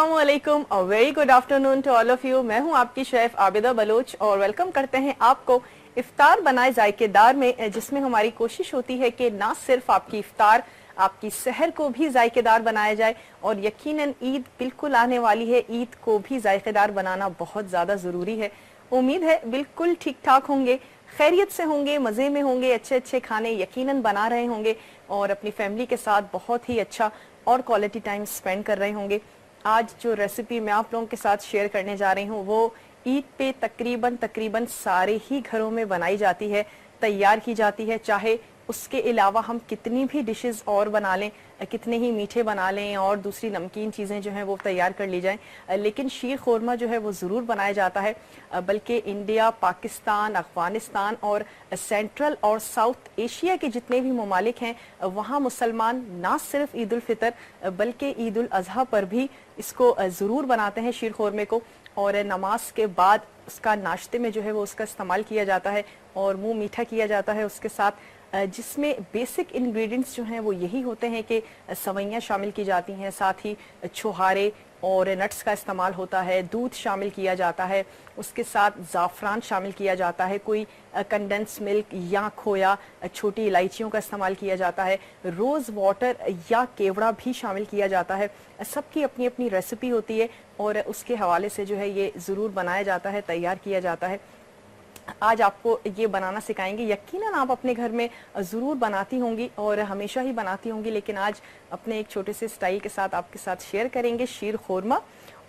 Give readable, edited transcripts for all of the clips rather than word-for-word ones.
अस्सलामुअलैकुम और very good afternoon to all of you. मैं हूं आपकी शेफ आबिदा बलोच और वेलकम करते हैं आपको इफ्तार बनाए जायकेदार में, जिसमें हमारी कोशिश होती है कि ना सिर्फ आपकी इफ्तार, आपकी सहर को भी जायकेदार बनाया जाए और यकीनन ईद बिल्कुल आने वाली है, ईद को भी जायकेदार बनाना बहुत ज्यादा जरूरी है। उम्मीद है बिल्कुल ठीक ठाक होंगे, खैरियत से होंगे, मजे में होंगे, अच्छे अच्छे खाने यकीनन बना रहे होंगे और अपनी फैमिली के साथ बहुत ही अच्छा और क्वालिटी टाइम स्पेंड कर रहे होंगे। आज जो रेसिपी मैं आप लोगों के साथ शेयर करने जा रही हूँ वो ईद पे तकरीबन सारे ही घरों में बनाई जाती है, तैयार की जाती है। चाहे उसके अलावा हम कितनी भी डिशेस और बना लें, कितने ही मीठे बना लें और दूसरी नमकीन चीज़ें जो हैं वो तैयार कर ली जाएं, लेकिन शीर खोरमा जो है वो ज़रूर बनाया जाता है। बल्कि इंडिया, पाकिस्तान, अफगानिस्तान और सेंट्रल और साउथ एशिया के जितने भी ममालिक हैं वहाँ मुसलमान ना सिर्फ ईद उल फितर बल्कि ईद उल अजहा पर भी इसको ज़रूर बनाते हैं शीर खोरमे को, और नमाज के बाद उसका नाश्ते में जो है वो उसका इस्तेमाल किया जाता है और मुंह मीठा किया जाता है उसके साथ, जिसमें बेसिक इंग्रेडिएंट्स जो हैं वो यही होते हैं कि सवैयाँ शामिल की जाती हैं, साथ ही छोहारे और नट्स का इस्तेमाल होता है, दूध शामिल किया जाता है, उसके साथ ज़ाफ़रान शामिल किया जाता है, कोई कंडेंस मिल्क या खोया, छोटी इलायचियों का इस्तेमाल किया जाता है, रोज़ वाटर या केवड़ा भी शामिल किया जाता है। सबकी अपनी अपनी रेसिपी होती है और उसके हवाले से जो है ये ज़रूर बनाया जाता है, तैयार किया जाता है। आज आपको ये बनाना सिखाएंगे, यकीनन आप अपने घर में ज़रूर बनाती होंगी और हमेशा ही बनाती होंगी, लेकिन आज अपने एक छोटे से स्टाइल के साथ आपके साथ शेयर करेंगे शीर खोरमा।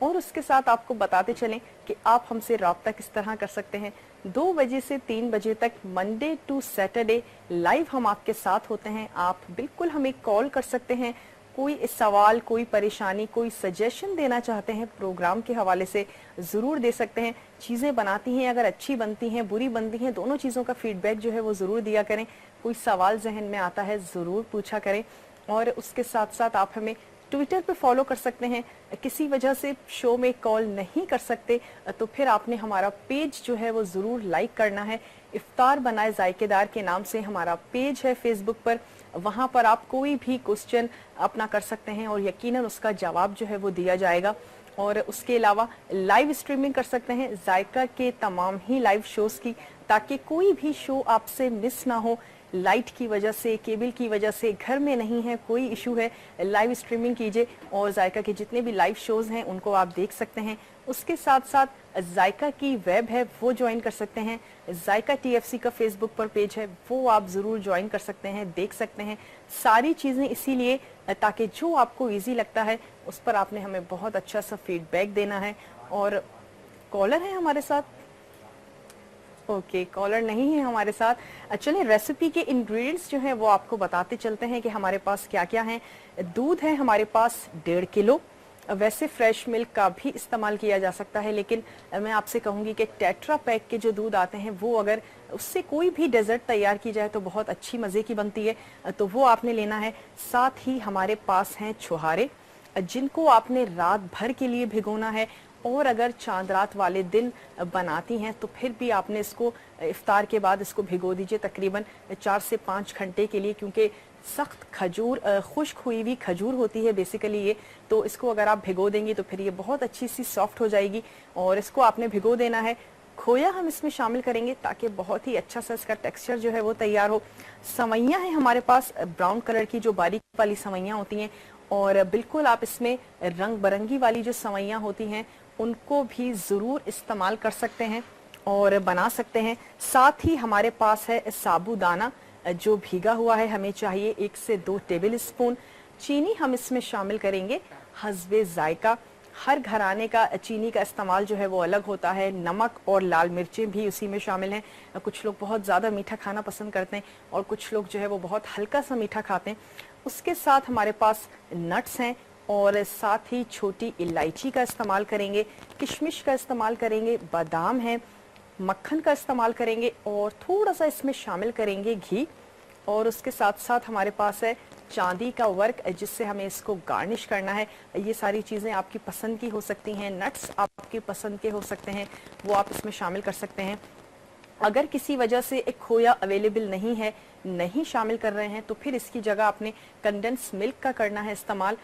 और उसके साथ आपको बताते चलें कि आप हमसे रब्ता किस तरह कर सकते हैं। 2 बजे से 3 बजे तक मंडे टू सैटरडे लाइव हम आपके साथ होते हैं। आप बिल्कुल हमें कॉल कर सकते हैं, कोई सवाल, कोई परेशानी, कोई सजेशन देना चाहते हैं प्रोग्राम के हवाले से ज़रूर दे सकते हैं। चीज़ें बनाती हैं, अगर अच्छी बनती हैं, बुरी बनती हैं, दोनों चीज़ों का फीडबैक जो है वो ज़रूर दिया करें। कोई सवाल जहन में आता है ज़रूर पूछा करें। और उसके साथ साथ आप हमें ट्विटर पे फॉलो कर सकते हैं। किसी वजह से शो में कॉल नहीं कर सकते तो फिर आपने हमारा पेज जो है वो ज़रूर लाइक करना है। इफ्तार बनाए जायकेदार के नाम से हमारा पेज है फेसबुक पर, वहाँ पर आप कोई भी क्वेश्चन अपना कर सकते हैं और यकीनन उसका जवाब जो है वो दिया जाएगा। और उसके अलावा लाइव स्ट्रीमिंग कर सकते हैं जायका के तमाम ही लाइव शोज़ की, ताकि कोई भी शो आपसे मिस ना हो। लाइट की वजह से, केबल की वजह से घर में नहीं है, कोई इशू है, लाइव स्ट्रीमिंग कीजिए और जायका के जितने भी लाइव शोज़ हैं उनको आप देख सकते हैं। उसके साथ साथ जायका की वेब है वो ज्वाइन कर सकते हैं, जायका TFC का फेसबुक पर पेज है वो आप ज़रूर ज्वाइन कर सकते हैं, देख सकते हैं सारी चीज़ें, इसीलिए ताकि जो आपको ईजी लगता है उस पर आपने हमें बहुत अच्छा सा फीडबैक देना है। और कॉलर है हमारे साथ, ओके कॉलर नहीं है हमारे साथ। चलिए रेसिपी के इंग्रेडिएंट्स जो हैं वो आपको बताते चलते हैं कि हमारे पास क्या क्या है। दूध है हमारे पास 1.5 किलो, वैसे फ्रेश मिल्क का भी इस्तेमाल किया जा सकता है, लेकिन मैं आपसे कहूँगी कि टेट्रा पैक के जो दूध आते हैं वो अगर उससे कोई भी डेजर्ट तैयार की जाए तो बहुत अच्छी मज़े की बनती है, तो वो आपने लेना है। साथ ही हमारे पास हैं छोहारे, जिनको आपने रात भर के लिए भिगोना है, और अगर चांद रात वाले दिन बनाती हैं तो फिर भी आपने इसको इफ्तार के बाद इसको भिगो दीजिए तकरीबन 4 से 5 घंटे के लिए, क्योंकि सख्त खजूर, खुश्क हुई हुई खजूर होती है बेसिकली ये, तो इसको अगर आप भिगो देंगी तो फिर ये बहुत अच्छी सी सॉफ्ट हो जाएगी और इसको आपने भिगो देना है। खोया हम इसमें शामिल करेंगे ताकि बहुत ही अच्छा सा इसका टेक्सचर जो है वो तैयार हो। सवैयाँ हैं हमारे पास ब्राउन कलर की, जो बारीक वाली सवैयाँ होती हैं, और बिल्कुल आप इसमें रंग बिरंगी वाली जो सवैयाँ होती हैं उनको भी ज़रूर इस्तेमाल कर सकते हैं और बना सकते हैं। साथ ही हमारे पास है साबूदाना जो भीगा हुआ है, हमें चाहिए 1 से 2 टेबल स्पून। चीनी हम इसमें शामिल करेंगे हस्बे जायका, हर घराने का चीनी का इस्तेमाल जो है वो अलग होता है। नमक और लाल मिर्चें भी उसी में शामिल हैं, कुछ लोग बहुत ज़्यादा मीठा खाना पसंद करते हैं और कुछ लोग जो है वो बहुत हल्का सा मीठा खाते हैं। उसके साथ हमारे पास नट्स हैं और साथ ही छोटी इलायची का इस्तेमाल करेंगे, किशमिश का इस्तेमाल करेंगे, बादाम है, मक्खन का इस्तेमाल करेंगे और थोड़ा सा इसमें शामिल करेंगे घी। और उसके साथ साथ हमारे पास है चांदी का वर्क, जिससे हमें इसको गार्निश करना है। ये सारी चीज़ें आपकी पसंद की हो सकती हैं, नट्स आपकी पसंद के हो सकते हैं, वो आप इसमें शामिल कर सकते हैं। अगर किसी वजह से एक खोया अवेलेबल नहीं है, नहीं शामिल कर रहे हैं, तो फिर इसकी जगह आपने कंडेंस मिल्क का करना है इस्तेमाल,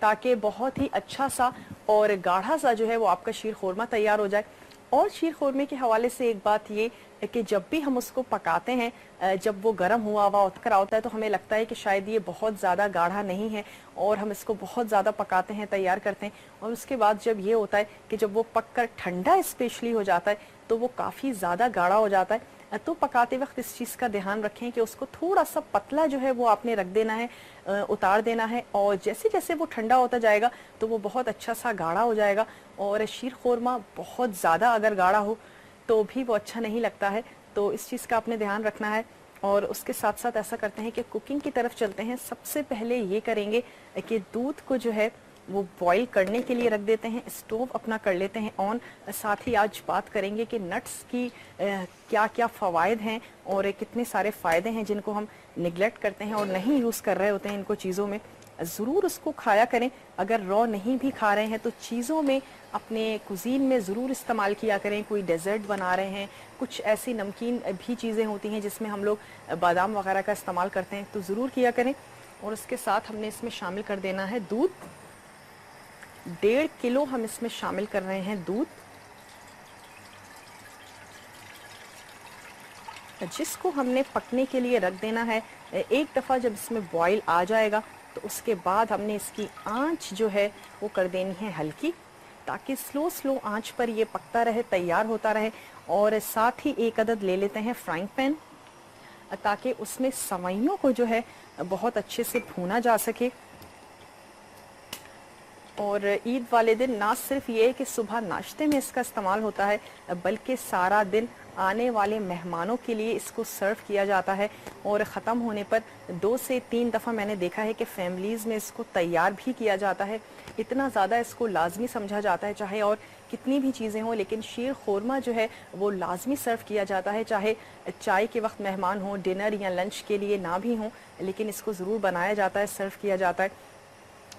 ताकि बहुत ही अच्छा सा और गाढ़ा सा जो है वो आपका शीर खोरमा तैयार हो जाए। और शीर खोरमे के हवाले से एक बात ये कि जब भी हम उसको पकाते हैं, जब वो गर्म हुआ उतकर होता है तो हमें लगता है कि शायद ये बहुत ज़्यादा गाढ़ा नहीं है और हम इसको बहुत ज़्यादा पकाते हैं, तैयार करते हैं। और उसके बाद जब ये होता है कि जब वो पककर ठंडा स्पेशली हो जाता है तो वो काफ़ी ज़्यादा गाढ़ा हो जाता है। तो पकाते वक्त इस चीज़ का ध्यान रखें कि उसको थोड़ा सा पतला जो है वो आपने रख देना है, उतार देना है। और जैसे जैसे वो ठंडा होता जाएगा तो वो बहुत अच्छा सा गाढ़ा हो जाएगा। और शीर खोरमा बहुत ज़्यादा अगर गाढ़ा हो तो भी वो अच्छा नहीं लगता है, तो इस चीज़ का आपने ध्यान रखना है। और उसके साथ साथ ऐसा करते हैं कि कुकिंग की तरफ चलते हैं। सबसे पहले ये करेंगे कि दूध को जो है वो बॉईल करने के लिए रख देते हैं, स्टोव अपना कर लेते हैं ऑन। साथ ही आज बात करेंगे कि नट्स की क्या क्या फ़वाइद हैं और कितने सारे फ़ायदे हैं जिनको हम निगलेक्ट करते हैं और नहीं यूज़ कर रहे होते हैं इनको चीज़ों में। ज़रूर उसको खाया करें। अगर रॉ नहीं भी खा रहे हैं तो चीज़ों में, अपने कुजीन में ज़रूर इस्तेमाल किया करें। कोई डेजर्ट बना रहे हैं, कुछ ऐसी नमकीन भी चीज़ें होती हैं जिसमें हम लोग बादाम वगैरह का इस्तेमाल करते हैं, तो ज़रूर किया करें। और उसके साथ हमने इसमें शामिल कर देना है दूध। 1.5 किलो हम इसमें शामिल कर रहे हैं दूध, जिसको हमने पकने के लिए रख देना है। एक दफ़ा जब इसमें बॉईल आ जाएगा तो उसके बाद हमने इसकी आंच जो है वो कर देनी है हल्की, ताकि स्लो स्लो आंच पर ये पकता रहे, तैयार होता रहे। और साथ ही एक अदद ले लेते हैं फ्राइंग पैन, ताकि उसमें सवैयों को जो है बहुत अच्छे से भूना जा सके। और ईद वाले दिन ना सिर्फ ये कि सुबह नाश्ते में इसका इस्तेमाल होता है, बल्कि सारा दिन आने वाले मेहमानों के लिए इसको सर्व किया जाता है। और ख़त्म होने पर 2 से 3 दफ़ा मैंने देखा है कि फैमिलीज़ में इसको तैयार भी किया जाता है। इतना ज़्यादा इसको लाजमी समझा जाता है, चाहे और कितनी भी चीज़ें हों, लेकिन शीर खोरमा जो है वो लाजमी सर्व किया जाता है। चाहे चाय के वक्त मेहमान हों, डिनर या लंच के लिए ना भी हों, लेकिन इसको ज़रूर बनाया जाता है, सर्व किया जाता है।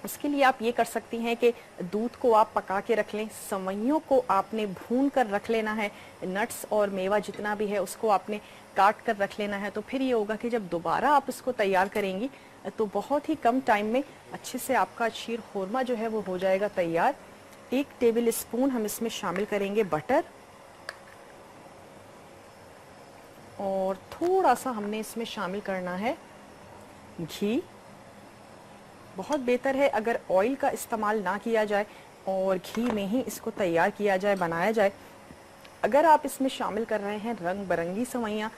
उसके लिए आप ये कर सकती हैं कि दूध को आप पका के रख लें, सवैयों को आपने भून कर रख लेना है, नट्स और मेवा जितना भी है उसको आपने काट कर रख लेना है। तो फिर ये होगा कि जब दोबारा आप इसको तैयार करेंगी तो बहुत ही कम टाइम में अच्छे से आपका शीर खोरमा जो है वो हो जाएगा तैयार। 1 टेबल स्पून हम इसमें शामिल करेंगे बटर, और थोड़ा सा हमने इसमें शामिल करना है घी। बहुत बेहतर है अगर ऑयल का इस्तेमाल ना किया जाए और घी में ही इसको तैयार किया जाए, बनाया जाए। अगर आप इसमें शामिल कर रहे हैं रंग बिरंगी सवैयाँ,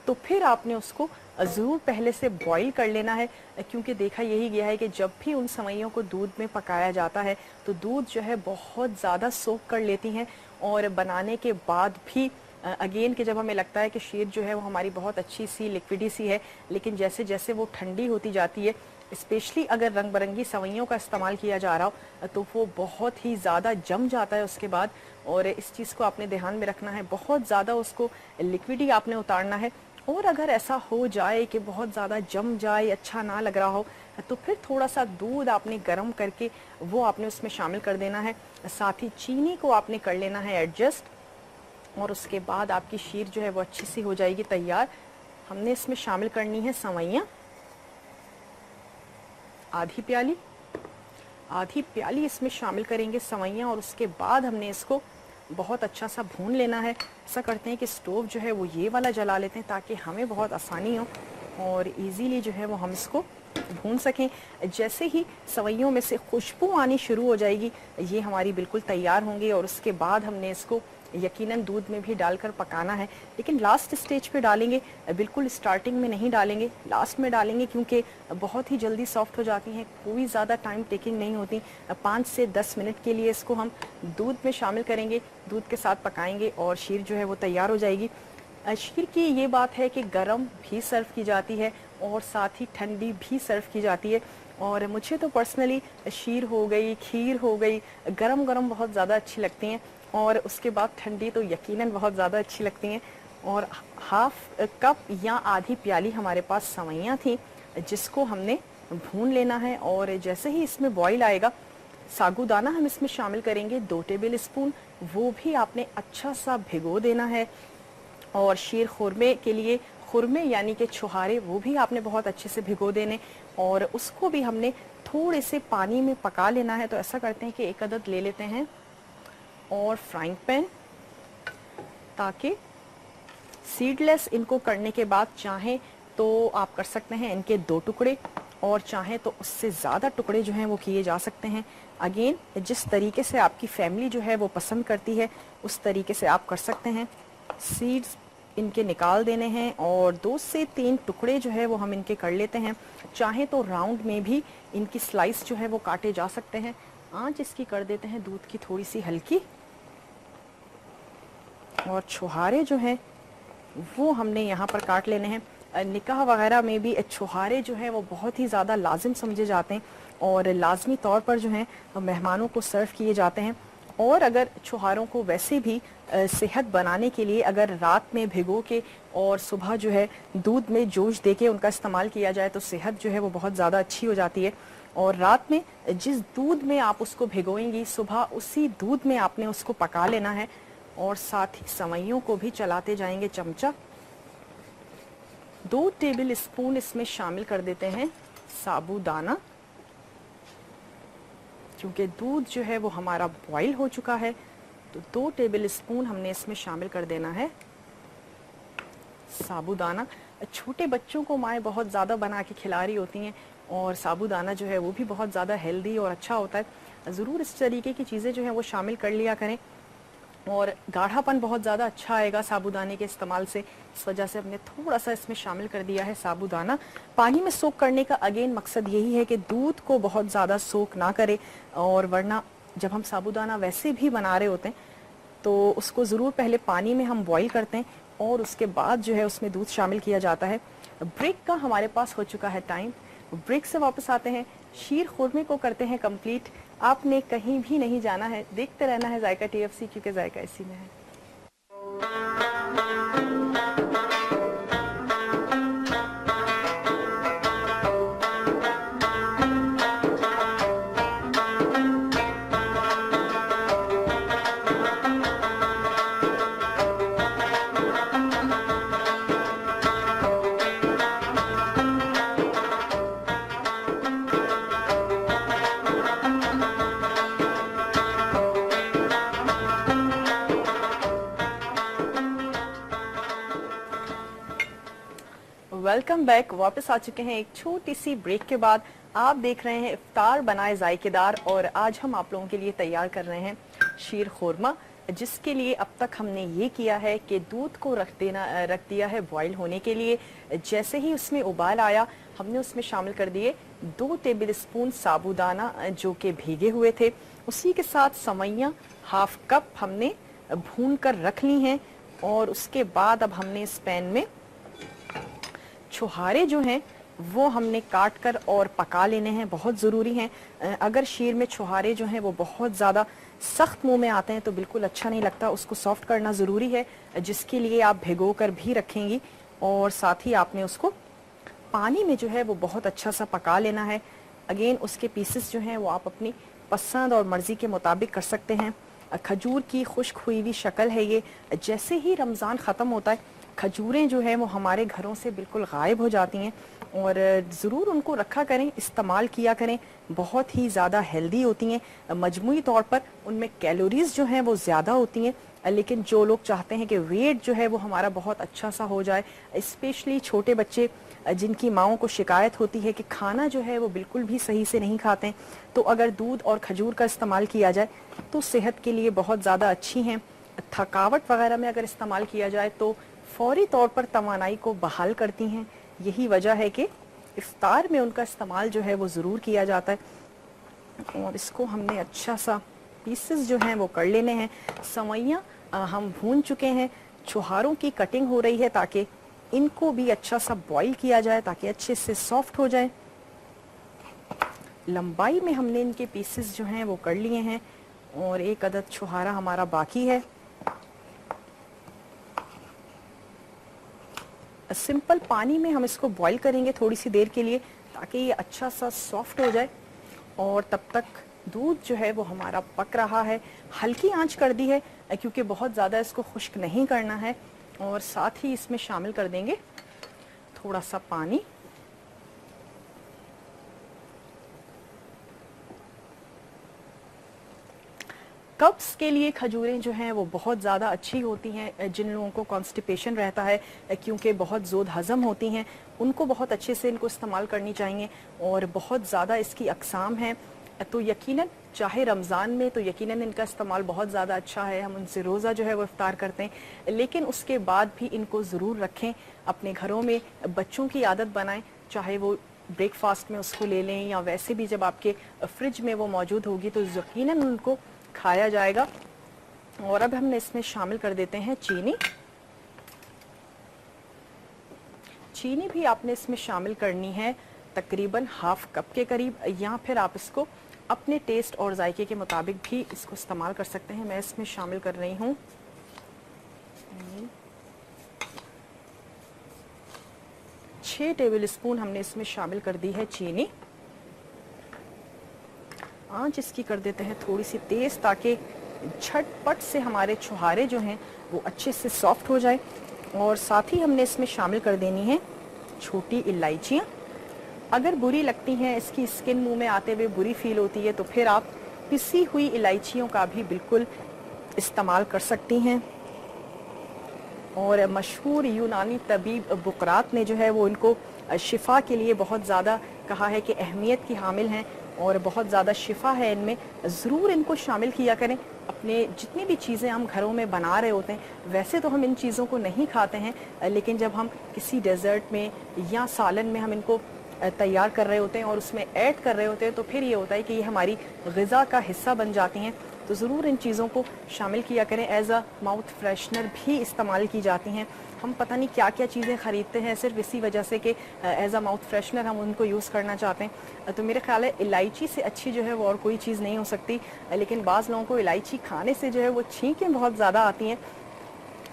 तो फिर आपने उसको ज़रूर पहले से बॉईल कर लेना है, क्योंकि देखा यही गया है कि जब भी उन सवैयों को दूध में पकाया जाता है तो दूध जो है बहुत ज़्यादा सोख कर लेती हैं। और बनाने के बाद भी अगेन कि जब हमें लगता है कि शीर जो है वो हमारी बहुत अच्छी सी लिक्विडी सी है, लेकिन जैसे जैसे वो ठंडी होती जाती है, स्पेशली अगर रंग बिरंगी सवैयों का इस्तेमाल किया जा रहा हो, तो वो बहुत ही ज़्यादा जम जाता है उसके बाद। और इस चीज़ को आपने ध्यान में रखना है, बहुत ज़्यादा उसको लिक्विडी आपने उतारना है। और अगर ऐसा हो जाए कि बहुत ज़्यादा जम जाए, अच्छा ना लग रहा हो, तो फिर थोड़ा सा दूध आपने गर्म करके वो आपने उसमें शामिल कर देना है। साथ ही चीनी को आपने कर लेना है एडजस्ट, और उसके बाद आपकी शीर जो है वो अच्छी सी हो जाएगी तैयार। हमने इसमें शामिल करनी है सवैयाँ, आधी प्याली इसमें शामिल करेंगे सवैयाँ। और उसके बाद हमने इसको बहुत अच्छा सा भून लेना है। ऐसा करते हैं कि स्टोव जो है वो ये वाला जला लेते हैं, ताकि हमें बहुत आसानी हो और इजीली जो है वो हम इसको भून सकें। जैसे ही सवैयों में से खुशबू आनी शुरू हो जाएगी, ये हमारी बिल्कुल तैयार होंगी। और उसके बाद हमने इसको यकीनन दूध में भी डालकर पकाना है, लेकिन लास्ट स्टेज पे डालेंगे, बिल्कुल स्टार्टिंग में नहीं डालेंगे, लास्ट में डालेंगे, क्योंकि बहुत ही जल्दी सॉफ्ट हो जाती हैं, कोई ज़्यादा टाइम टेकिंग नहीं होती। 5 से 10 मिनट के लिए इसको हम दूध में शामिल करेंगे, दूध के साथ पकाएंगे और शीर जो है वो तैयार हो जाएगी। शीर की ये बात है कि गरम भी सर्व की जाती है और साथ ही ठंडी भी सर्व की जाती है। और मुझे तो पर्सनली शीर हो गई, खीर हो गई, गरम गरम बहुत ज़्यादा अच्छी लगती हैं, और उसके बाद ठंडी तो यकीनन बहुत ज़्यादा अच्छी लगती हैं। और हाफ कप या आधी प्याली हमारे पास सवैयाँ थी, जिसको हमने भून लेना है। और जैसे ही इसमें बॉईल आएगा, साबूदाना हम इसमें शामिल करेंगे 2 टेबल स्पून, वो भी आपने अच्छा सा भिगो देना है। और शीर खुरमे के लिए खुरमे यानी कि छुहारे वो भी आपने बहुत अच्छे से भिगो देने, और उसको भी हमने थोड़े से पानी में पका लेना है। तो ऐसा करते हैं कि एक अदद ले लेते हैं और फ्राइंग पैन, ताकि सीडलेस इनको करने के बाद चाहें तो आप कर सकते हैं इनके 2 टुकड़े, और चाहें तो उससे ज़्यादा टुकड़े जो हैं वो किए जा सकते हैं। अगेन जिस तरीके से आपकी फैमिली जो है वो पसंद करती है उस तरीके से आप कर सकते हैं। सीड्स इनके निकाल देने हैं और 2 से 3 टुकड़े जो है वो हम इनके कर लेते हैं। चाहे तो राउंड में भी इनकी स्लाइस जो है वो काटे जा सकते हैं। आंच इसकी कर देते हैं दूध की थोड़ी सी हल्की, और छुहारे जो हैं वो हमने यहाँ पर काट लेने हैं। निकाह वगैरह में भी छुहारे जो हैं वो बहुत ही ज़्यादा लाजिम समझे जाते हैं और लाजमी तौर पर जो हैं मेहमानों को सर्व किए जाते हैं। और अगर छुहारों को वैसे भी सेहत बनाने के लिए अगर रात में भिगो के और सुबह जो है दूध में जोश दे के उनका इस्तेमाल किया जाए तो सेहत जो है वो बहुत ज़्यादा अच्छी हो जाती है। और रात में जिस दूध में आप उसको भिगोएंगी सुबह उसी दूध में आपने उसको पका लेना है, और साथ ही सेवइयों को भी चलाते जाएंगे चमचा। 2 टेबल स्पून इसमें शामिल कर देते हैं साबूदाना, क्योंकि दूध जो है वो हमारा बॉईल हो चुका है। तो 2 टेबल स्पून हमने इसमें शामिल कर देना है साबूदाना। छोटे बच्चों को माएँ बहुत ज़्यादा बना के खिला रही होती हैं, और साबूदाना जो है वो भी बहुत ज़्यादा हेल्दी और अच्छा होता है। ज़रूर इस तरीके की चीज़ें जो हैं वो शामिल कर लिया करें, और गाढ़ापन बहुत ज़्यादा अच्छा आएगा साबूदाने के इस्तेमाल से। इस वजह से हमने थोड़ा सा इसमें शामिल कर दिया है साबूदाना। पानी में सोक करने का अगेन मकसद यही है कि दूध को बहुत ज़्यादा सोक ना करे, और वरना जब हम साबूदाना वैसे भी बना रहे होते हैं तो उसको ज़रूर पहले पानी में हम बॉईल करते हैं और उसके बाद जो है उसमें दूध शामिल किया जाता है। ब्रेक का हमारे पास हो चुका है टाइम, ब्रेक से वापस आते हैं, शीर खुरमे को करते हैं कंप्लीट। आपने कहीं भी नहीं जाना है, देखते रहना है जायका TFC, क्योंकि जायका इसी में है। वेलकम बैक, वापस आ चुके हैं एक छोटी सी ब्रेक के बाद। आप देख रहे हैं इफ्तार बनाए जायकेदार, और आज हम आप लोगों के लिए तैयार कर रहे हैं शीर खुरमा, जिसके लिए अब तक हमने ये किया है कि दूध को रख दिया है बॉईल होने के लिए। जैसे ही उसमें उबाल आया हमने उसमें शामिल कर दिए 2 टेबल स्पून साबूदाना जो कि भीगे हुए थे। उसी के साथ सेवइयां हाफ कप हमने भून कर रख ली हैं, और उसके बाद अब हमने इस पैन में छुहारे जो हैं वो हमने काट कर और पका लेने हैं, बहुत ज़रूरी हैं। अगर शीर में छुहारे जो हैं वो बहुत ज़्यादा सख्त मुंह में आते हैं तो बिल्कुल अच्छा नहीं लगता, उसको सॉफ्ट करना ज़रूरी है, जिसके लिए आप भिगो कर भी रखेंगी। और साथ ही आपने उसको पानी में जो है वो बहुत अच्छा सा पका लेना है। अगेन उसके पीसेस जो हैं वो आप अपनी पसंद और मर्ज़ी के मुताबिक कर सकते हैं। खजूर की खुश्क हुई हुई शक्ल है ये। जैसे ही रमज़ान ख़त्म होता है खजूरें जो हैं वो हमारे घरों से बिल्कुल गायब हो जाती हैं, और ज़रूर उनको रखा करें, इस्तेमाल किया करें, बहुत ही ज़्यादा हेल्दी होती हैं। मजमूई तौर पर उनमें कैलोरीज जो हैं वो ज़्यादा होती हैं, लेकिन जो लोग चाहते हैं कि वेट जो है वो हमारा बहुत अच्छा सा हो जाए, स्पेशली छोटे बच्चे जिनकी माओं को शिकायत होती है कि खाना जो है वो बिल्कुल भी सही से नहीं खाते हैं, तो अगर दूध और खजूर का इस्तेमाल किया जाए तो सेहत के लिए बहुत ज़्यादा अच्छी हैं। थकावट वगैरह में अगर इस्तेमाल किया जाए तो फौरी तौर पर तवानाई को बहाल करती हैं। यही वजह है कि इफ्तार में उनका इस्तेमाल जो है वो ज़रूर किया जाता है। और इसको हमने अच्छा सा पीसेस जो हैं वो कर लेने हैं। सेवइयां हम भून चुके हैं, छुहारों की कटिंग हो रही है ताकि इनको भी अच्छा सा बॉईल किया जाए ताकि अच्छे से सॉफ्ट हो जाए। लंबाई में हमने इनके पीसेस जो हैं वो कर लिए हैं, और एक अदद छुहारा हमारा बाकी है। सिंपल पानी में हम इसको बॉईल करेंगे थोड़ी सी देर के लिए ताकि ये अच्छा सा सॉफ्ट हो जाए, और तब तक दूध जो है वो हमारा पक रहा है। हल्की आंच कर दी है क्योंकि बहुत ज़्यादा इसको खुश्क नहीं करना है। और साथ ही इसमें शामिल कर देंगे थोड़ा सा पानी, कब्ज के लिए खजूरें जो हैं वो बहुत ज़्यादा अच्छी होती हैं। जिन लोगों को कॉन्स्टिपेशन रहता है, क्योंकि बहुत ज़ोद हज़म होती हैं, उनको बहुत अच्छे से इनको इस्तेमाल करनी चाहिए। और बहुत ज़्यादा इसकी अक़साम हैं, तो यकीनन चाहे रमज़ान में तो यकीनन इनका इस्तेमाल बहुत ज़्यादा अच्छा है, हम उनसे रोज़ा जो है वो इफ्तार करते हैं, लेकिन उसके बाद भी इनको ज़रूर रखें अपने घरों में। बच्चों की आदत बनाएं, चाहे वो ब्रेकफास्ट में उसको ले लें या वैसे भी जब आपके फ्रिज में वो मौजूद होगी तो यकीनन उनको खाया जाएगा। और अब हमने इसमें शामिल कर देते हैं चीनी। चीनी भी आपने इसमें शामिल करनी है तकरीबन हाफ कप के करीब, या फिर आप इसको अपने टेस्ट और जायके के मुताबिक भी इसको इस्तेमाल कर सकते हैं। मैं इसमें शामिल कर रही हूँ 6 टेबल स्पून हमने इसमें शामिल कर दी है चीनी। आंच इसकी कर देते हैं थोड़ी सी तेज, ताकि झटपट से हमारे छुहारे जो हैं वो अच्छे से सॉफ्ट हो जाए। और साथ ही हमने इसमें शामिल कर देनी है छोटी इलायचियाँ। अगर बुरी लगती हैं, इसकी स्किन मुंह में आते हुए बुरी फील होती है, तो फिर आप पिसी हुई इलायचियों का भी बिल्कुल इस्तेमाल कर सकती हैं। और मशहूर यूनानी तबीब बुकरात ने जो है वो इनको शिफा के लिए बहुत ज़्यादा कहा है कि अहमियत की हामिल हैं और बहुत ज़्यादा शिफा है इनमें। ज़रूर इनको शामिल किया करें अपने जितनी भी चीज़ें हम घरों में बना रहे होते हैं। वैसे तो हम इन चीज़ों को नहीं खाते हैं, लेकिन जब हम किसी डेजर्ट में या सालन में हम इनको तैयार कर रहे होते हैं और उसमें ऐड कर रहे होते हैं, तो फिर ये होता है कि ये हमारी ग़िज़ा का हिस्सा बन जाती हैं। तो ज़रूर इन चीज़ों को शामिल किया करें। एज अ माउथ फ्रेशनर भी इस्तेमाल की जाती हैं। हम पता नहीं क्या क्या चीज़ें ख़रीदते हैं सिर्फ इसी वजह से कि एज अ माउथ फ्रेशनर हम उनको यूज़ करना चाहते हैं। तो मेरे ख्याल है इलायची से अच्छी जो है वो और कोई चीज़ नहीं हो सकती। लेकिन बाज़ लोगों को इलायची खाने से जो है वो छींकें बहुत ज़्यादा आती हैं,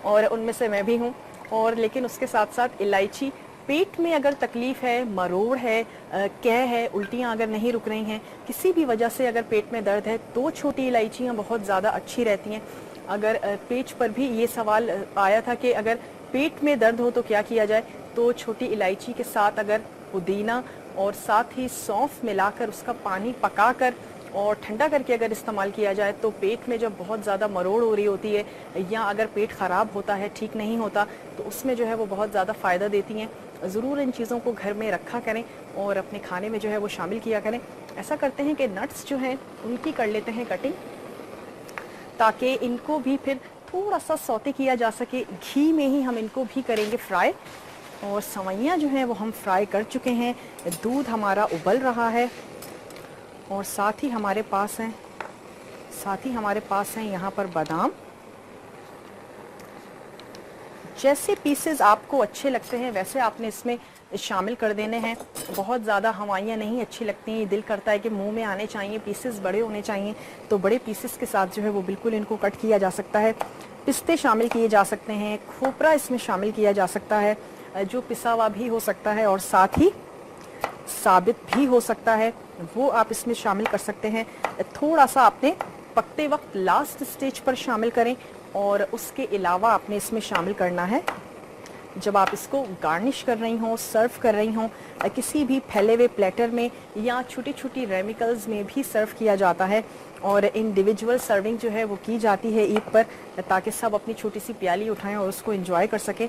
और उनमें से मैं भी हूँ। और लेकिन उसके साथ साथ इलायची पेट में अगर तकलीफ है, मरोड़ है, कै है, उल्टियाँ अगर नहीं रुक रही हैं, किसी भी वजह से अगर पेट में दर्द है, तो छोटी इलायचियाँ बहुत ज़्यादा अच्छी रहती हैं। अगर पेट पर भी ये सवाल आया था कि अगर पेट में दर्द हो तो क्या किया जाए, तो छोटी इलायची के साथ अगर पुदीना और साथ ही सौंफ मिलाकर उसका पानी पकाकर और ठंडा करके अगर इस्तेमाल किया जाए, तो पेट में जब बहुत ज़्यादा मरोड़ हो रही होती है या अगर पेट ख़राब होता है, ठीक नहीं होता, तो उसमें जो है वो बहुत ज़्यादा फ़ायदा देती हैं। ज़रूर इन चीज़ों को घर में रखा करें और अपने खाने में जो है वो शामिल किया करें। ऐसा करते हैं कि नट्स जो हैं उनकी कर लेते हैं कटिंग, ताकि इनको भी फिर थोड़ा सा सौते किया जा सके। घी में ही हम इनको भी करेंगे फ्राई। और सवैयाँ जो हैं वो हम फ्राई कर चुके हैं। दूध हमारा उबल रहा है और साथ ही हमारे पास हैं यहाँ पर बादाम। जैसे पीसेस आपको अच्छे लगते हैं वैसे आपने इसमें शामिल कर देने हैं। बहुत ज़्यादा हवाइयाँ नहीं अच्छी लगती हैं, दिल करता है कि मुंह में आने चाहिए, पीसेस बड़े होने चाहिए, तो बड़े पीसेस के साथ जो है वो बिल्कुल इनको कट किया जा सकता है। पिस्ते शामिल किए जा सकते हैं, खोपरा इसमें शामिल किया जा सकता है, जो पिसा हुआ भी हो सकता है और साथ ही साबित भी हो सकता है, वो आप इसमें शामिल कर सकते हैं। थोड़ा सा आपने पकते वक्त लास्ट स्टेज पर शामिल करें। और उसके अलावा आपने इसमें शामिल करना है, जब आप इसको गार्निश कर रही हों, सर्व कर रही हों, किसी भी फैले हुए प्लेटर में या छोटी छोटी रेमिकल्स में भी सर्व किया जाता है। और इंडिविजुअल सर्विंग जो है वो की जाती है ईद पर, ताकि सब अपनी छोटी सी प्याली उठाएं और उसको एंजॉय कर सकें।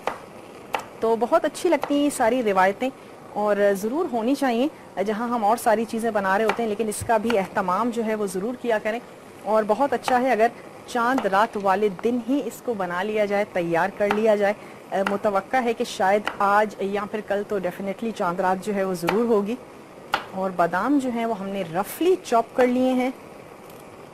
तो बहुत अच्छी लगती हैं ये सारी रिवायतें और ज़रूर होनी चाहिए जहाँ हम और सारी चीज़ें बना रहे होते हैं, लेकिन इसका भी एहतमाम जो है वो ज़रूर किया करें। और बहुत अच्छा है अगर चांद रात वाले दिन ही इसको बना लिया जाए, तैयार कर लिया जाए। मुतवक्का है कि शायद आज या फिर कल तो डेफिनेटली चांद रात जो है वो ज़रूर होगी। और बादाम जो हैं वो हमने रफली चॉप कर लिए हैं,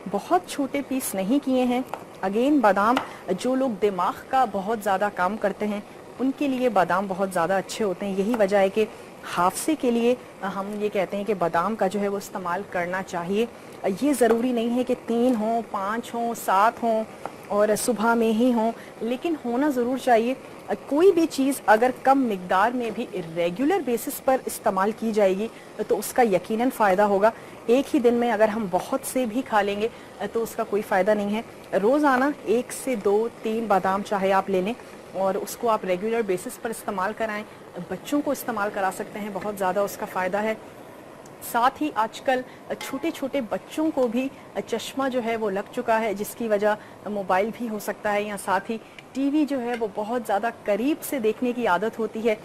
बहुत छोटे पीस नहीं किए हैं। अगेन बादाम, जो लोग दिमाग का बहुत ज़्यादा काम करते हैं उनके लिए बादाम बहुत ज़्यादा अच्छे होते हैं। यही वजह है कि हाफसे के लिए हम ये कहते हैं कि बादाम का जो है वो इस्तेमाल करना चाहिए। ये ज़रूरी नहीं है कि 3 हों, 5 हों, 7 हों और सुबह में ही हों, लेकिन होना ज़रूर चाहिए। कोई भी चीज़ अगर कम मिकदार में भी रेगुलर बेसिस पर इस्तेमाल की जाएगी तो उसका यकीनन फ़ायदा होगा। एक ही दिन में अगर हम बहुत से भी खा लेंगे तो उसका कोई फ़ायदा नहीं है। रोज़ाना 1 से 2-3 बादाम चाहे आप ले लें और उसको आप रेगुलर बेसिस पर इस्तेमाल कराएं। बच्चों को इस्तेमाल करा सकते हैं, बहुत ज़्यादा उसका फ़ायदा है। साथ ही आजकल छोटे छोटे बच्चों को भी चश्मा जो है वो लग चुका है, जिसकी वजह मोबाइल भी हो सकता है, या साथ ही टीवी जो है वो बहुत ज़्यादा करीब से देखने की आदत होती है,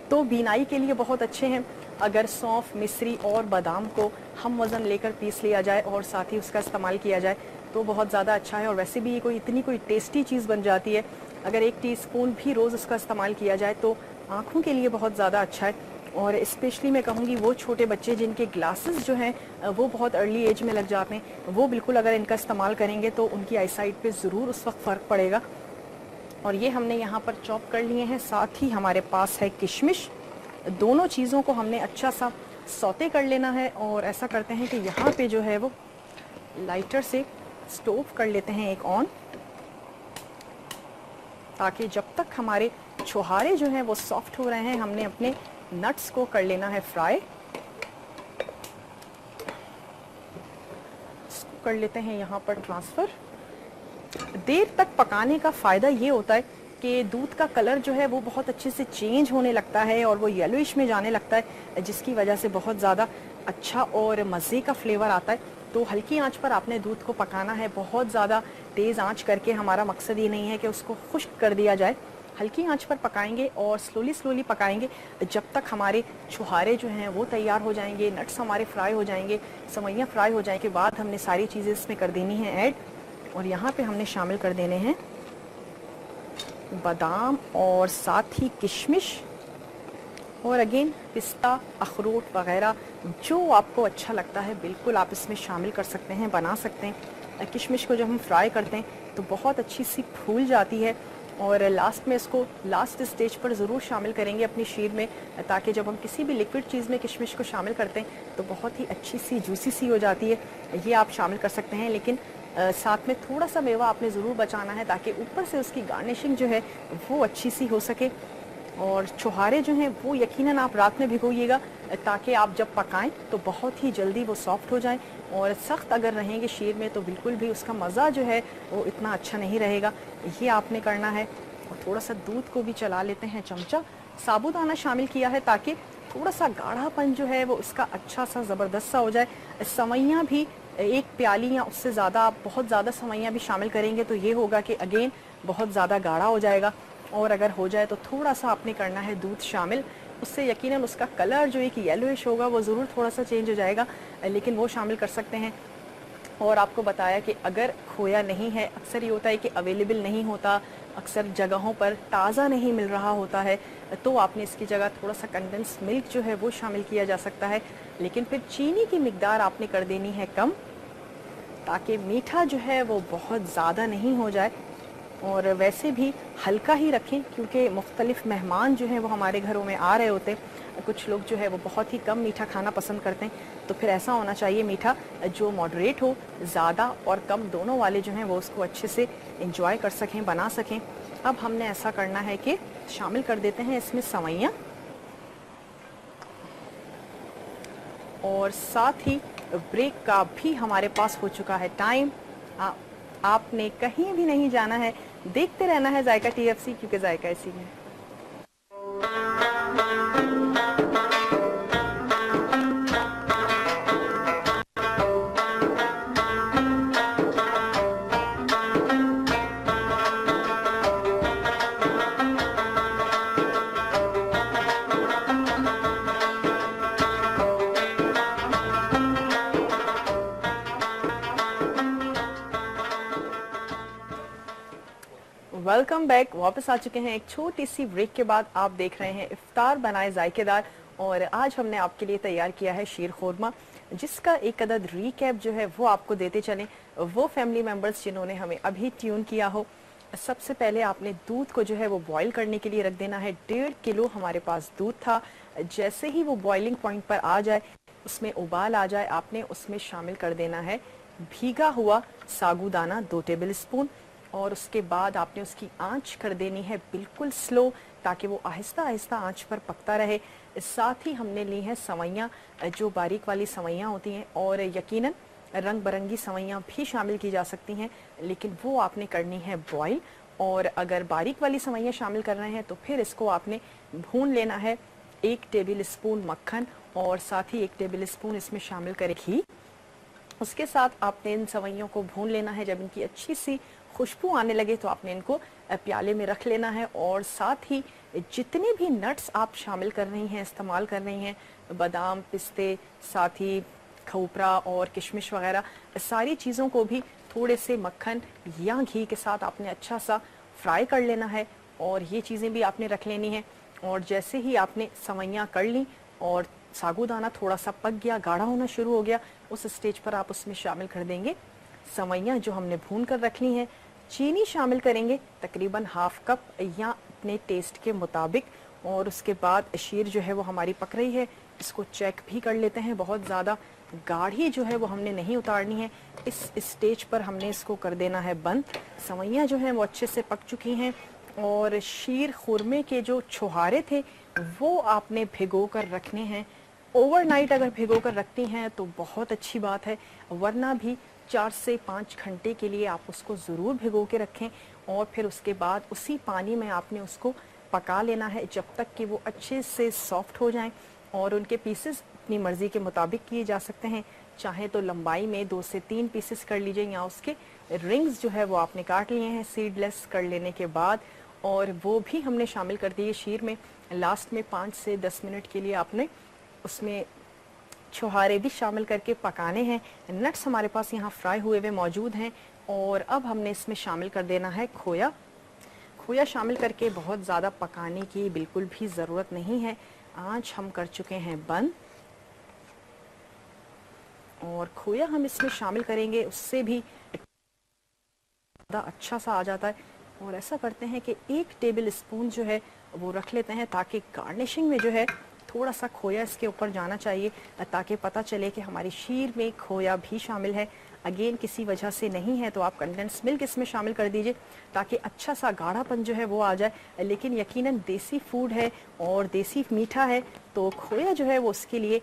तो बीनाई के लिए बहुत अच्छे हैं। अगर सौंफ, मिश्री और बादाम को हम वज़न लेकर पीस लिया जाए और साथ ही उसका इस्तेमाल किया जाए तो बहुत ज़्यादा अच्छा है। और वैसे भी ये कोई टेस्टी चीज़ बन जाती है। अगर 1 टीस्पून भी रोज़ उसका इस्तेमाल किया जाए तो आँखों के लिए बहुत ज़्यादा अच्छा है। और स्पेशली मैं कहूँगी वो छोटे बच्चे जिनके ग्लासेस जो हैं वो बहुत अर्ली एज में लग जाते हैं, वो बिल्कुल अगर इनका इस्तेमाल करेंगे तो उनकी आईसाइट पे ज़रूर उस वक्त फ़र्क पड़ेगा। और ये हमने यहाँ पर चॉप कर लिए हैं। साथ ही हमारे पास है किशमिश। दोनों चीज़ों को हमने अच्छा सा सौते कर लेना है। और ऐसा करते हैं कि यहाँ पे जो है वो लाइटर से स्टोव कर लेते हैं एक ऑन, ताकि जब तक हमारे छुहारे जो हैं वो सॉफ्ट हो रहे हैं, हमने अपने नट्स को कर लेना है फ्राई। इसको कर लेते हैं यहाँ पर ट्रांसफ़र। देर तक पकाने का फ़ायदा ये होता है कि दूध का कलर जो है वो बहुत अच्छे से चेंज होने लगता है और वो येलोइश में जाने लगता है, जिसकी वजह से बहुत ज़्यादा अच्छा और मज़े का फ्लेवर आता है। तो हल्की आंच पर आपने दूध को पकाना है, बहुत ज़्यादा तेज़ आंच करके हमारा मकसद ये नहीं है कि उसको खुश्क कर दिया जाए। हल्की आंच पर पकाएंगे और स्लोली पकाएंगे जब तक हमारे छुहारे जो हैं वो तैयार हो जाएंगे, नट्स हमारे फ्राई हो जाएंगे, सेवइयाँ फ्राई हो जाने के बाद हमने सारी चीज़ें इसमें कर देनी है ऐड। और यहाँ पे हमने शामिल कर देने हैं बादाम और साथ ही किशमिश और अगेन पिस्ता, अखरोट वगैरह जो आपको अच्छा लगता है बिल्कुल आप इसमें शामिल कर सकते हैं, बना सकते हैं। किशमिश को जब हम फ्राई करते हैं तो बहुत अच्छी सी फूल जाती है और लास्ट में इसको लास्ट स्टेज पर ज़रूर शामिल करेंगे अपनी शीर में, ताकि जब हम किसी भी लिक्विड चीज़ में किशमिश को शामिल करते हैं तो बहुत ही अच्छी सी जूसी सी हो जाती है। ये आप शामिल कर सकते हैं, लेकिन साथ में थोड़ा सा मेवा आपने ज़रूर बचाना है ताकि ऊपर से उसकी गार्निशिंग जो है वो अच्छी सी हो सके। और छुहारे जो हैं वो यकीनन आप रात में भिगोइएगा, ताकि आप जब पकाएं तो बहुत ही जल्दी वो सॉफ्ट हो जाएं। और सख्त अगर रहेंगे शीर में तो बिल्कुल भी उसका मज़ा जो है वो इतना अच्छा नहीं रहेगा। ये आपने करना है। और थोड़ा सा दूध को भी चला लेते हैं, चमचा साबुदाना शामिल किया है ताकि थोड़ा सा गाढ़ापन जो है वो उसका अच्छा सा ज़बरदस्त सा हो जाए। सेवइयाँ भी 1 प्याली या उससे ज़्यादा, आप बहुत ज़्यादा सेवइयाँ भी शामिल करेंगे तो ये होगा कि अगेन बहुत ज़्यादा गाढ़ा हो जाएगा। और अगर हो जाए तो थोड़ा सा आपने करना है दूध शामिल, उससे यकीनन उसका कलर जो एक येलोइश होगा वो ज़रूर थोड़ा सा चेंज हो जाएगा, लेकिन वो शामिल कर सकते हैं। और आपको बताया कि अगर खोया नहीं है, अक्सर ये होता है कि अवेलेबल नहीं होता, अक्सर जगहों पर ताज़ा नहीं मिल रहा होता है, तो आपने इसकी जगह थोड़ा सा कंडेंस मिल्क जो है वो शामिल किया जा सकता है। लेकिन फिर चीनी की मिकदार आपने कर देनी है कम, ताकि मीठा जो है वो बहुत ज़्यादा नहीं हो जाए। और वैसे भी हल्का ही रखें क्योंकि मुख्तलिफ मेहमान जो हैं वो हमारे घरों में आ रहे होते हैं। कुछ लोग जो है वो बहुत ही कम मीठा खाना पसंद करते हैं, तो फिर ऐसा होना चाहिए मीठा जो मॉडरेट हो, ज़्यादा और कम दोनों वाले जो हैं वो उसको अच्छे से इंजॉय कर सकें, बना सकें। अब हमने ऐसा करना है कि शामिल कर देते हैं इसमें सेवइयाँ और साथ ही ब्रेक का भी हमारे पास हो चुका है टाइम। आपने कहीं भी नहीं जाना है, देखते रहना है जायका TFC, क्योंकि जायका इसी में। वेलकम बैक, वापस आ चुके हैं एक छोटी सी ब्रेक के बाद। आप देख रहे हैं इफ्तार बनाए जायकेदार और आज हमने आपके लिए तैयार किया है शीर खोरमा, जिसका एक अदद रीकैप जो है वो आपको देते चलें वो फैमिली मेंबर्स जिन्होंने हमें अभी ट्यून किया हो। सबसे पहले आपने दूध को जो है वो बॉईल करने के लिए रख देना है। 1.5 किलो हमारे पास दूध था। जैसे ही वो बॉइलिंग पॉइंट पर आ जाए, उसमें उबाल आ जाए, आपने उसमें शामिल कर देना है भीगा हुआ साबूदाना 2 टेबल स्पून। और उसके बाद आपने उसकी आंच कर देनी है बिल्कुल स्लो, ताकि वो आहिस्ता आहिस्ता आंच पर पकता रहे। साथ ही हमने ली हैं सेवइयाँ, जो बारीक वाली सेवइयाँ होती हैं, और यकीनन रंग बिरंगी सेवइयाँ भी शामिल की जा सकती हैं, लेकिन वो आपने करनी है बॉईल। और अगर बारीक वाली सेवइयां शामिल कर रहे हैं तो फिर इसको आपने भून लेना है। 1 टेबल स्पून मक्खन और साथ ही 1 टेबल स्पून इसमें शामिल करें घी। उसके साथ आपने इन सेवइयों को भून लेना है। जब इनकी अच्छी सी खुशबू आने लगे तो आपने इनको प्याले में रख लेना है। और साथ ही जितने भी नट्स आप शामिल कर रही हैं, इस्तेमाल कर रही हैं, बादाम, पिस्ते, साथ ही खोपरा और किशमिश वगैरह, सारी चीज़ों को भी थोड़े से मक्खन या घी के साथ आपने अच्छा सा फ्राई कर लेना है। और ये चीज़ें भी आपने रख लेनी है। और जैसे ही आपने सेवइयां कर ली और साबूदाना थोड़ा सा पक गया, गाढ़ा होना शुरू हो गया, उस स्टेज पर आप उसमें शामिल कर देंगे सेवइयां जो हमने भून कर रख ली हैं। चीनी शामिल करेंगे तकरीबन ½ कप या अपने टेस्ट के मुताबिक। और उसके बाद शीर जो है वो हमारी पक रही है, इसको चेक भी कर लेते हैं। बहुत ज़्यादा गाढ़ी जो है वो हमने नहीं उतारनी है। इस स्टेज पर हमने इसको कर देना है बंद। सेवइयां जो हैं वो अच्छे से पक चुकी हैं। और शीर खुरमे के जो छुहारे थे वो आपने भिगो कर रखने हैं। ओवरनाइट अगर भिगो कर रखती हैं तो बहुत अच्छी बात है, वरना भी 4 से 5 घंटे के लिए आप उसको ज़रूर भिगो के रखें। और फिर उसके बाद उसी पानी में आपने उसको पका लेना है जब तक कि वो अच्छे से सॉफ्ट हो जाएं। और उनके पीसेस अपनी मर्ज़ी के मुताबिक किए जा सकते हैं। चाहे तो लंबाई में 2 से 3 पीसेस कर लीजिए, या उसके रिंग्स जो है वो आपने काट लिए हैं सीडलेस कर लेने के बाद, और वो भी हमने शामिल कर दिए शीर में। लास्ट में 5 से 10 मिनट के लिए आपने उसमें छुहारे भी शामिल करके पकाने हैं। नट्स हमारे पास यहाँ फ्राई हुए हुए मौजूद हैं। और अब हमने इसमें शामिल कर देना है खोया। खोया शामिल करके बहुत ज़्यादा पकाने की बिल्कुल भी ज़रूरत नहीं है। आंच हम कर चुके हैं बंद। और खोया हम इसमें शामिल करेंगे, उससे भी अच्छा सा आ जाता है। और ऐसा करते हैं कि 1 टेबल स्पून जो है वो रख लेते हैं, ताकि गार्निशिंग में जो है थोड़ा सा खोया इसके ऊपर जाना चाहिए, ताकि पता चले कि हमारी शीर में खोया भी शामिल है। अगेन किसी वजह से नहीं है तो आप कंडेंस मिल्क इसमें शामिल कर दीजिए, ताकि अच्छा सा गाढ़ापन जो है वो आ जाए। लेकिन यकीनन देसी फूड है और देसी मीठा है, तो खोया जो है वो उसके लिए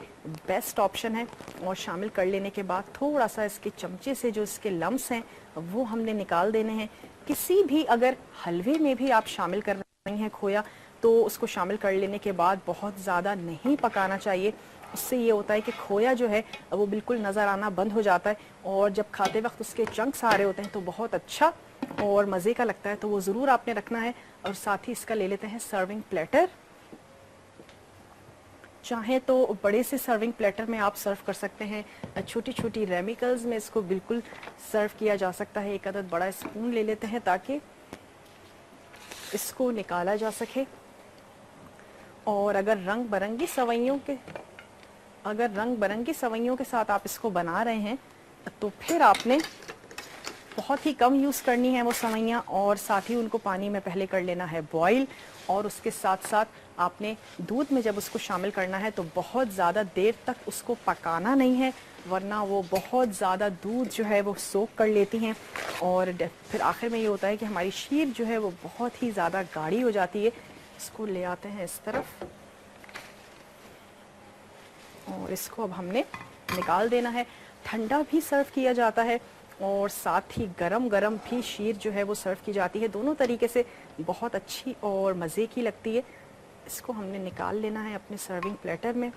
बेस्ट ऑप्शन है। और शामिल कर लेने के बाद थोड़ा सा इसके चमचे से जो इसके लम्स हैं वो हमने निकाल देने हैं। किसी भी अगर हलवे में भी आप शामिल कर रही हैं खोया, तो उसको शामिल कर लेने के बाद बहुत ज़्यादा नहीं पकाना चाहिए। उससे ये होता है कि खोया जो है वो बिल्कुल नज़र आना बंद हो जाता है, और जब खाते वक्त उसके चंक्स आ रहे होते हैं तो बहुत अच्छा और मज़े का लगता है। तो वो ज़रूर आपने रखना है। और साथ ही इसका ले लेते हैं सर्विंग प्लेटर। चाहे तो बड़े से सर्विंग प्लेटर में आप सर्व कर सकते हैं, छोटी छोटी रेमिकल्स में इसको बिल्कुल सर्व किया जा सकता है। 1 अदद बड़ा स्पून ले लेते हैं ताकि इसको निकाला जा सके। और अगर रंग बिरंगी सवैयों के साथ आप इसको बना रहे हैं तो फिर आपने बहुत ही कम यूज़ करनी है वो सवैयाँ, और साथ ही उनको पानी में पहले कर लेना है बॉईल। और उसके साथ साथ आपने दूध में जब उसको शामिल करना है तो बहुत ज़्यादा देर तक उसको पकाना नहीं है, वरना वो बहुत ज़्यादा दूध जो है वो सोख कर लेती हैं। और फिर आखिर में ये होता है कि हमारी शीर जो है वो बहुत ही ज़्यादा गाढ़ी हो जाती है। इसको ले आते हैं इस तरफ, और इसको अब हमने निकाल देना है। ठंडा भी सर्व किया जाता है और साथ ही गरम गरम भी शीर जो है वो सर्व की जाती है। दोनों तरीके से बहुत अच्छी और मज़े की लगती है। इसको हमने निकाल लेना है अपने सर्विंग प्लेटर में।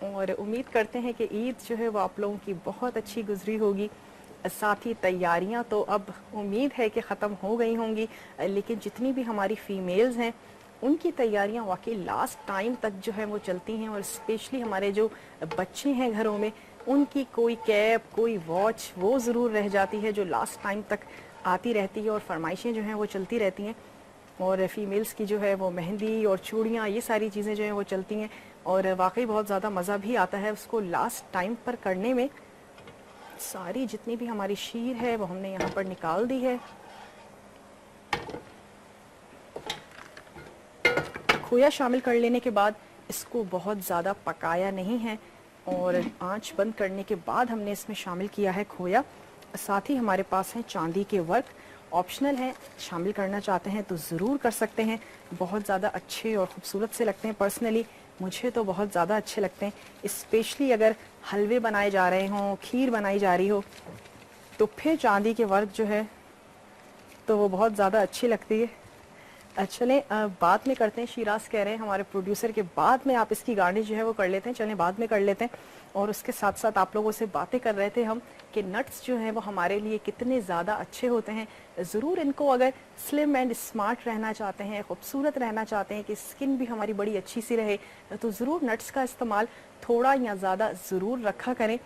और उम्मीद करते हैं कि ईद जो है वो आप लोगों की बहुत अच्छी गुजरी होगी। साथ ही तैयारियां तो अब उम्मीद है कि ख़त्म हो गई होंगी, लेकिन जितनी भी हमारी फ़ीमेल्स हैं उनकी तैयारियां वाकई लास्ट टाइम तक जो है वो चलती हैं। और स्पेशली हमारे जो बच्चे हैं घरों में, उनकी कोई कैप, कोई वॉच वो ज़रूर रह जाती है जो लास्ट टाइम तक आती रहती है, और फरमाइशें जो हैं वो चलती रहती हैं। और फीमेल्स की जो है वो मेहंदी और चूड़ियाँ, ये सारी चीज़ें जो हैं वो चलती हैं, और वाकई बहुत ज़्यादा मज़ा भी आता है उसको लास्ट टाइम पर करने में। सारी जितनी भी हमारी शीर है वो हमने यहाँ पर निकाल दी है। खोया शामिल कर लेने के बाद इसको बहुत ज़्यादा पकाया नहीं है, और आंच बंद करने के बाद हमने इसमें शामिल किया है खोया। साथ ही हमारे पास है चांदी के वर्क, ऑप्शनल है, शामिल करना चाहते हैं तो ज़रूर कर सकते हैं। बहुत ज़्यादा अच्छे और ख़ूबसूरत से लगते हैं। पर्सनली मुझे तो बहुत ज़्यादा अच्छे लगते हैं। स्पेशली अगर हलवे बनाए जा रहे हों, खीर बनाई जा रही हो, तो फिर चांदी के वर्क जो है तो वो बहुत ज़्यादा अच्छी लगती है। चलें बाद में करते हैं, शिराज कह रहे हैं हमारे प्रोड्यूसर के बाद में आप इसकी गार्निश जो है वो कर लेते हैं। चलें बाद में कर लेते हैं। और उसके साथ साथ आप लोगों से बातें कर रहे थे हम कि नट्स जो हैं वो हमारे लिए कितने ज़्यादा अच्छे होते हैं। ज़रूर इनको अगर स्लिम एंड स्मार्ट रहना चाहते हैं, खूबसूरत रहना चाहते हैं, कि स्किन भी हमारी बड़ी अच्छी सी रहे, तो ज़रूर नट्स का इस्तेमाल थोड़ा या ज़्यादा ज़रूर रखा करें।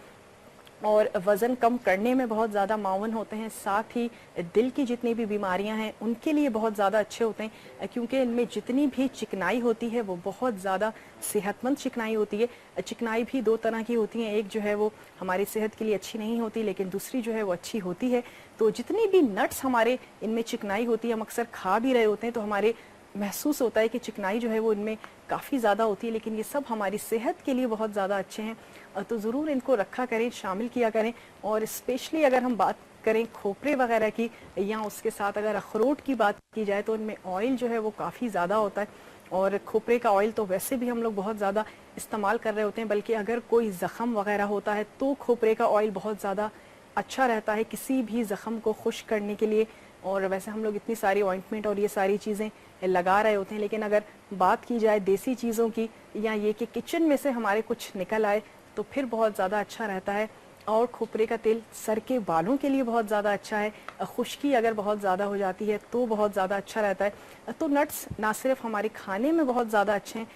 और वज़न कम करने में बहुत ज़्यादा मावन होते हैं, साथ ही दिल की जितनी भी बीमारियां हैं उनके लिए बहुत ज़्यादा अच्छे होते हैं, क्योंकि इनमें जितनी भी चिकनाई होती है वो बहुत ज़्यादा सेहतमंद चिकनाई होती है। चिकनाई भी दो तरह की होती है, एक जो है वो हमारी सेहत के लिए अच्छी नहीं होती, लेकिन दूसरी जो है वो अच्छी होती है। तो जितनी भी नट्स हमारे इनमें चिकनाई होती है, हम अक्सर खा भी रहे होते हैं तो हमारे महसूस होता है कि चिकनाई जो है वो इनमें काफ़ी ज़्यादा होती है, लेकिन ये सब हमारी सेहत के लिए बहुत ज़्यादा अच्छे हैं। तो ज़रूर इनको रखा करें, शामिल किया करें। और स्पेशली अगर हम बात करें खोपरे वगैरह की, या उसके साथ अगर अखरोट की बात की जाए, तो इनमें ऑयल जो है वो काफ़ी ज़्यादा होता है। और खोपरे का ऑयल तो वैसे भी हम लोग बहुत ज़्यादा इस्तेमाल कर रहे होते हैं, बल्कि अगर कोई ज़ख़म वगैरह होता है तो खोपरे का ऑयल बहुत ज़्यादा अच्छा रहता है किसी भी ज़ख़म को खुश्क करने के लिए। और वैसे हम लोग इतनी सारी ऑइंटमेंट और ये सारी चीज़ें लगा रहे होते हैं, लेकिन अगर बात की जाए देसी चीज़ों की, या ये कि किचन में से हमारे कुछ निकल आए, तो फिर बहुत ज़्यादा अच्छा रहता है। और खोपरे का तेल सर के बालों के लिए बहुत ज़्यादा अच्छा है। खुश्की अगर बहुत ज़्यादा हो जाती है तो बहुत ज़्यादा अच्छा रहता है। तो नट्स ना सिर्फ हमारे खाने में बहुत ज़्यादा अच्छे हैं,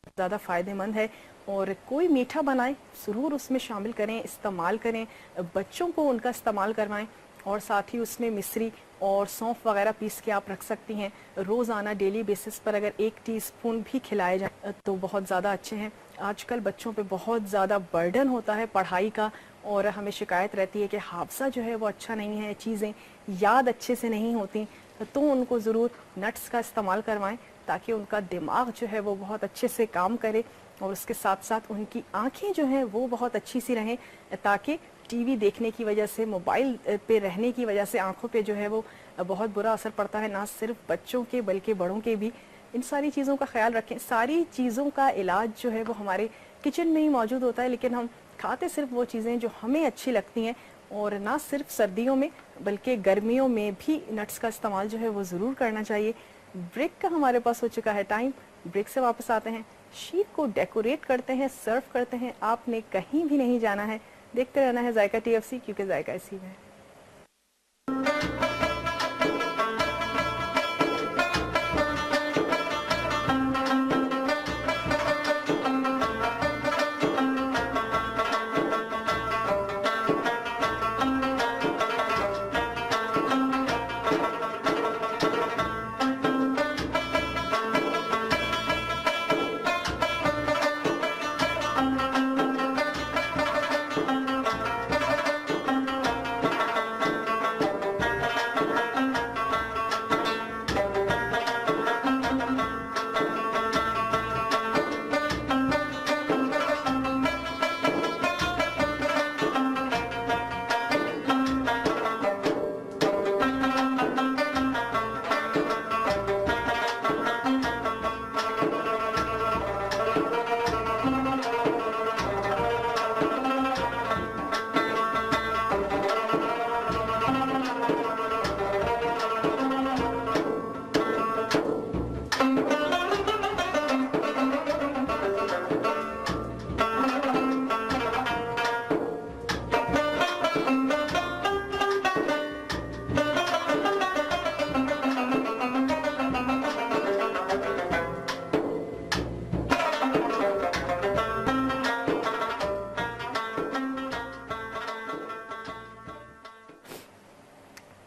ज़्यादा फ़ायदेमंद है। और कोई मीठा बनाएं ज़रूर उसमें शामिल करें, इस्तेमाल करें, बच्चों को उनका इस्तेमाल करवाएं। और साथ ही उसमें मिश्री और सौंफ वगैरह पीस के आप रख सकती हैं। रोज़ाना डेली बेसिस पर अगर 1 टीस्पून भी खिलाए जाए तो बहुत ज़्यादा अच्छे हैं। आजकल बच्चों पे बहुत ज़्यादा बर्डन होता है पढ़ाई का, और हमें शिकायत रहती है कि हाफजा जो है वो अच्छा नहीं है, चीज़ें याद अच्छे से नहीं होती। तो उनको ज़रूर नट्स का इस्तेमाल करवाएं, ताकि उनका दिमाग जो है वो बहुत अच्छे से काम करे, और उसके साथ साथ उनकी आंखें जो हैं वो बहुत अच्छी सी रहें, ताकि टीवी देखने की वजह से, मोबाइल पे रहने की वजह से आंखों पे जो है वो बहुत बुरा असर पड़ता है, ना सिर्फ बच्चों के बल्कि बड़ों के भी। इन सारी चीज़ों का ख्याल रखें। सारी चीज़ों का इलाज जो है वो हमारे किचन में ही मौजूद होता है, लेकिन हम खाते सिर्फ वो चीज़ें जो हमें अच्छी लगती हैं। और ना सिर्फ सर्दियों में बल्कि गर्मियों में भी नट्स का इस्तेमाल जो है वो ज़रूर करना चाहिए। ब्रेक का हमारे पास हो चुका है टाइम, ब्रेक से वापस आते हैं, शीर को डेकोरेट करते हैं, सर्व करते हैं। आपने कहीं भी नहीं जाना है, देखते रहना है जायका TFC, क्योंकि जायका इसी में है।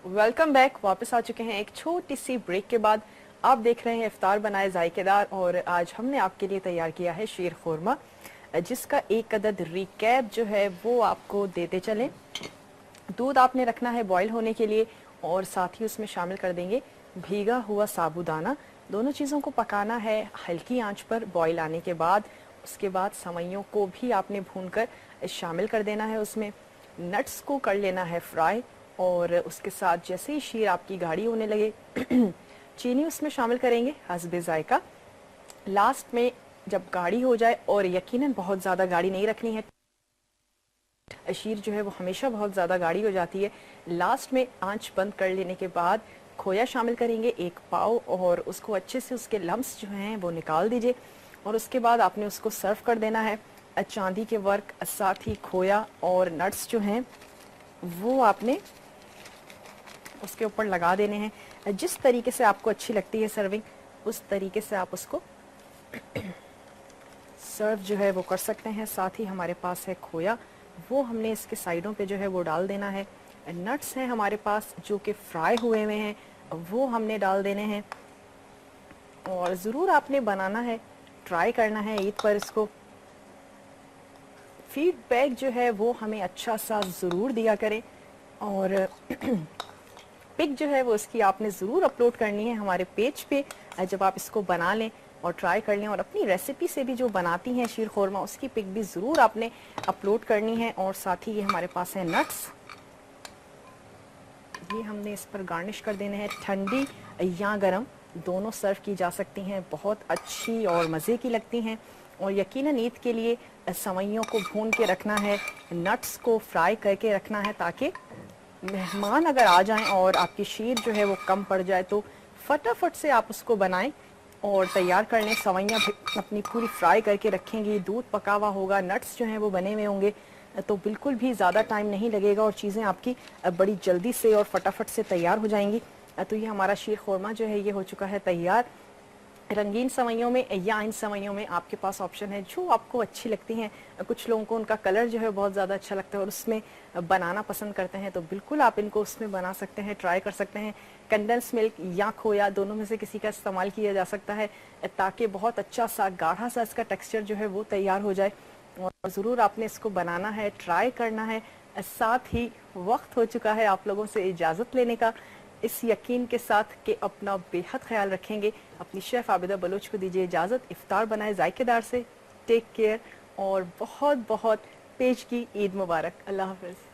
वेलकम बैक, वापस आ चुके हैं एक छोटी सी ब्रेक के बाद। आप देख रहे हैं इफ्तार बनाए जायकेदार, और आज हमने आपके लिए तैयार किया है शीर खुरमा, जिसका एक अदद रिकैप जो है वो आपको देते चलें। दूध आपने रखना है बॉईल होने के लिए, और साथ ही उसमें शामिल कर देंगे भीगा हुआ साबूदाना। दोनों चीज़ों को पकाना है हल्की आंच पर बॉईल आने के बाद। उसके बाद सेवइयों को भी आपने भूनकर शामिल कर देना है उसमें। नट्स को कर लेना है फ्राई, और उसके साथ जैसे ही शीर आपकी गाढ़ी होने लगे चीनी उसमें शामिल करेंगे हस्बे जायका। लास्ट में जब गाढ़ी हो जाए, और यकीनन बहुत ज़्यादा गाढ़ी नहीं रखनी है, शीर जो है वो हमेशा बहुत ज़्यादा गाढ़ी हो जाती है। लास्ट में आंच बंद कर लेने के बाद खोया शामिल करेंगे 1 पाव, और उसको अच्छे से उसके लम्स जो हैं वो निकाल दीजिए, और उसके बाद आपने उसको सर्व कर देना है। चांदी के वर्क, साथ ही खोया और नट्स जो हैं वो आपने उसके ऊपर लगा देने हैं। जिस तरीके से आपको अच्छी लगती है सर्विंग, उस तरीके से आप उसको सर्व जो है वो कर सकते हैं। साथ ही हमारे पास है खोया, वो हमने इसके साइडों पे जो है वो डाल देना है। नट्स हैं हमारे पास जो कि फ्राई हुए हुए हैं, वो हमने डाल देने हैं। और ज़रूर आपने बनाना है, ट्राई करना है ईद पर इसको। फीडबैक जो है वो हमें अच्छा सा ज़रूर दिया करें, और पिक जो है वो इसकी आपने ज़रूर अपलोड करनी है हमारे पेज पे जब आप इसको बना लें और ट्राई कर लें। और अपनी रेसिपी से भी जो बनाती हैं शीर खोरमा, उसकी पिक भी ज़रूर आपने अपलोड करनी है। और साथ ही ये हमारे पास है नट्स, ये हमने इस पर गार्निश कर देने हैं। ठंडी या गरम दोनों सर्व की जा सकती हैं, बहुत अच्छी और मज़े की लगती हैं। और यकीनन ईद के लिए सवैयों को भून के रखना है, नट्स को फ्राई करके रखना है, ताकि मेहमान अगर आ जाएं और आपकी शीर जो है वो कम पड़ जाए तो फटाफट से आप उसको बनाएं और तैयार कर लें। सवैयाँ अपनी पूरी फ्राई करके रखेंगी, दूध पका हुआ होगा, नट्स जो हैं वो बने हुए होंगे, तो बिल्कुल भी ज़्यादा टाइम नहीं लगेगा और चीज़ें आपकी बड़ी जल्दी से और फटाफट से तैयार हो जाएंगी। तो ये हमारा शीर खोरमा जो है ये हो चुका है तैयार। रंगीन सवैयों में या इन सवैयों में आपके पास ऑप्शन है जो आपको अच्छी लगती हैं। कुछ लोगों को उनका कलर जो है बहुत ज़्यादा अच्छा लगता है और उसमें बनाना पसंद करते हैं, तो बिल्कुल आप इनको उसमें बना सकते हैं, ट्राई कर सकते हैं। कंडेंस मिल्क या खोया दोनों में से किसी का इस्तेमाल किया जा सकता है, ताकि बहुत अच्छा सा गाढ़ा सा इसका टेक्स्चर जो है वो तैयार हो जाए। और ज़रूर आपने इसको बनाना है, ट्राई करना है। साथ ही वक्त हो चुका है आप लोगों से इजाज़त लेने का, इस यकीन के साथ कि अपना बेहद ख्याल रखेंगे। अपनी शेफ़ आबिदा बलोच को दीजिए इजाज़त। इफ्तार बनाए जायकेदार से। टेक केयर और बहुत बहुत पेश की ईद मुबारक। अल्लाह हाफ़िज़।